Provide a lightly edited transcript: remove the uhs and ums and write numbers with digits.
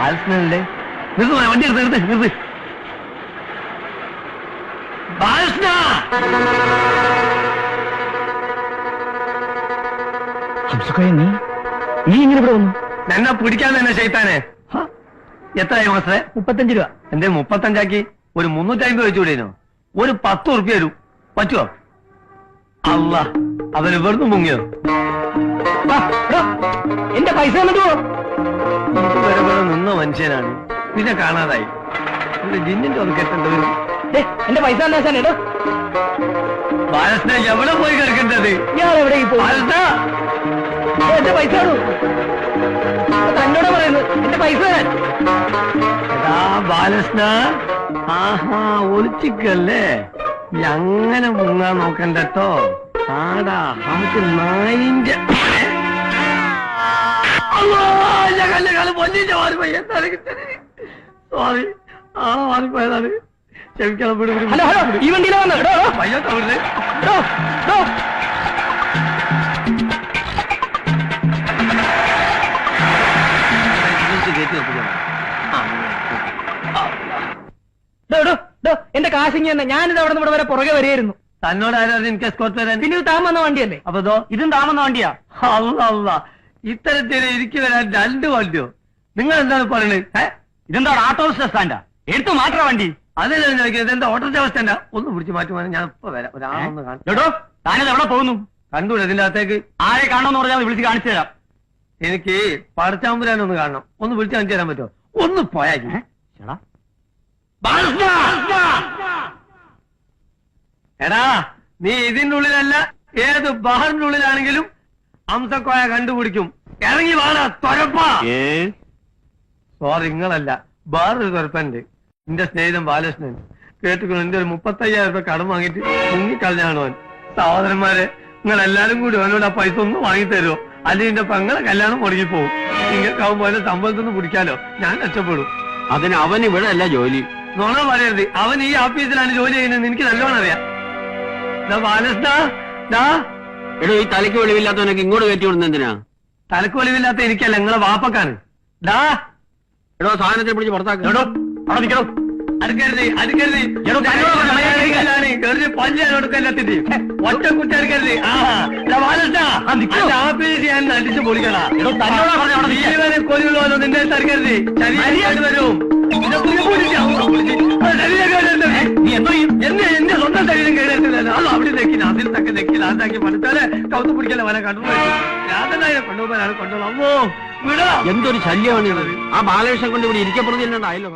ബാലകൃഷ്ണനല്ലേ? നിർത്ത് മോനെ, വണ്ടി നിർത്ത് നിർത്ത് നിർത്ത്. ബാലകൃഷ്ണ! നീ ഇങ്ങനെ ഇവിടെ വന്നു? എന്നെ പിടിക്കാൻ തന്നെ ശൈത്താനെ. എത്രയായി മാസ്റ്ററെ? 35 രൂപ. എന്തേ 35 ഒരു 350 വെച്ചുകൂടേനോ? ഒരു 10 ഉറുപ്പ്യ തരൂ, പറ്റുമോ? അല്ല, അവന് ഇവിടുന്ന് മുങ്ങിയോ? എന്റെ പൈസ തന്നിട്ടോ? ഇതുവരെ ഇവിടെ നിന്ന മനുഷ്യനാണ്, പിന്നെ കാണാതായി. ജിന്നിന്റെ ഒന്ന് കെട്ടേണ്ടത്. എന്റെ പൈസ തന്നെ കേട്ടോ. ബാലകൃഷ്ണ എവിടെ പോയി കിടക്കേണ്ടത്? ഞാൻ എവിടെ എന്റെ പൈസ തന്നോട് പറയുന്നു. എന്റെ പൈസ എടാ ബാലകൃഷ്ണ, ആഹാ ഒളിച്ചിക്കല്ലേ? അങ്ങനെ മുങ്ങാൻ നോക്കണ്ടോ? ആടാ നമുക്ക് നായിന്റെ സോറി, ആ മാറിപ്പോയതാണ്, ക്ഷമിക്കണം. ഹലോ ഹലോ, ഈ വണ്ടിയിലാ വന്നത്. എന്റെ കാശിങ്ങി തന്നെ. ഞാനിത് അവിടെ ഇവിടെ വരെ പുറകെ വരികയായിരുന്നു. തന്നോട് ആരായിരുന്നു എനിക്ക് എസ്കോർട്ട് തരാൻ? പിന്നെ ഇത് താൻ വന്ന വണ്ടിയല്ലേ? അപ്പൊ ഇതും താൻ വന്ന വണ്ടിയാ? അല്ല, ഇത്തരത്തിൽ എനിക്ക് വരാൻ 2 വണ്ടിയോ? നിങ്ങൾ എന്താണ് പറയുന്നത്? ഇതെന്താ ആട്ടോ സ്റ്റാൻഡാ? എടുത്തു മാറ്റാ വണ്ടി. അതല്ലേ ചോദിക്കുന്നത്, എന്താ ഓട്ടോറിക്ഷ സ്റ്റാൻഡാ? ഒന്ന് പിടിച്ച് മാറ്റുവാൻ ഞാൻ ഇപ്പൊ വരാം. ഒരാളൊന്ന് കേട്ടോ, താനത് എവിടെ പോകുന്നു? കണ്ടൂടെ ഇതിന്റെ അകത്തേക്ക്? ആരെ കാണണമെന്ന് പറഞ്ഞാൽ വിളിച്ച് കാണിച്ചു തരാം. എനിക്ക് പടച്ചാമ്പുരാനൊന്ന് കാണണം, ഒന്ന് വിളിച്ച് കാണിച്ചു തരാൻ പറ്റുമോ? ഒന്ന് പോയാ. എടാ, നീ ഇതിന്റെ ഉള്ളിലല്ല, ഏത് ബഹറിന്റെ ഉള്ളിലാണെങ്കിലും അംസക്കോയ കണ്ടുപിടിക്കും. ഇറങ്ങി വാടാ തൊരപ്പാ. സോറി, നിങ്ങളല്ല, വേറൊരു തൊരപ്പുണ്ട്. എന്റെ സ്നേഹിതൻ ബാലകൃഷ്ണൻ കേട്ടുകൊണ്ട് എന്റെ ഒരു 35,000 രൂപ കടം വാങ്ങിയിട്ട് മുങ്ങിക്കളഞ്ഞാണ് അവൻ. സഹോദരന്മാരെ, നിങ്ങൾ എല്ലാരും കൂടി അവനോട് ആ പൈസ ഒന്ന് വാങ്ങിത്തരുമോ? അല്ലെങ്കിൽ എന്റെ പെങ്ങളെ കല്യാണം മുടങ്ങിപ്പോവും. നിങ്ങൾക്കാവുമ്പോ അതിന്റെ സമ്പളത്തൊന്ന് പിടിക്കാലോ, ഞാൻ രക്ഷപ്പെടും. അതിന് അവൻ ഇവിടെ അല്ല ജോലി. നോണ പറയരുത്, അവൻ ഈ ഓഫീസിലാണ് ജോലി ചെയ്യുന്നത്, എനിക്ക് നല്ലോണം അറിയാം. ബാലകൃഷ്ണ, എടോ, ഈ തലയ്ക്ക് വെളിവില്ലാത്തവനൊക്കെ ഇങ്ങോട്ട് കയറ്റി വിടുന്ന എന്തിനാ? തലക്ക് വെളിവില്ലാത്ത എനിക്കല്ല, നിങ്ങളെ വാപ്പക്കാണ്. എടോ, സാധനത്തെ പിടിച്ച് പുറത്താക്കോ. അടുക്കരുത് അടുക്കരുത്, പല്ലാനോടുക്കല്ലാത്തിട്ട് ഒറ്റ കുട്ടി അടുക്കരുത്. ആഫീസ് ഞാൻ അടിച്ചു പൊളിക്കടാ. ജീവനെ കൊല്ലുള്ളൂ, നിന്റെ അടുക്കരുത്. ശരീരം വരും. എന്റെ സ്വന്തം ശരീരം കേട്ടില്ല. അത് അവിടെ നെക്കില്ല, അതിൽ തക്കെ നെക്കില്ല, അതാക്കി പഠിച്ചാല് കൗത്ത് പിടിക്കല വന കണ്ടുപോയി. ഞാൻ തന്നെ കൊണ്ടുപോകാനാണ് കൊണ്ടുപോകും. അമ്മോ വിടാ. എന്തൊരു ശല്യമാണ്. ആ ബാലകൃഷ്ണൻ കൊണ്ട് ഇവിടെ ഇരിക്കപ്പെടുന്നില്ലാണ്ടായല്ലോ.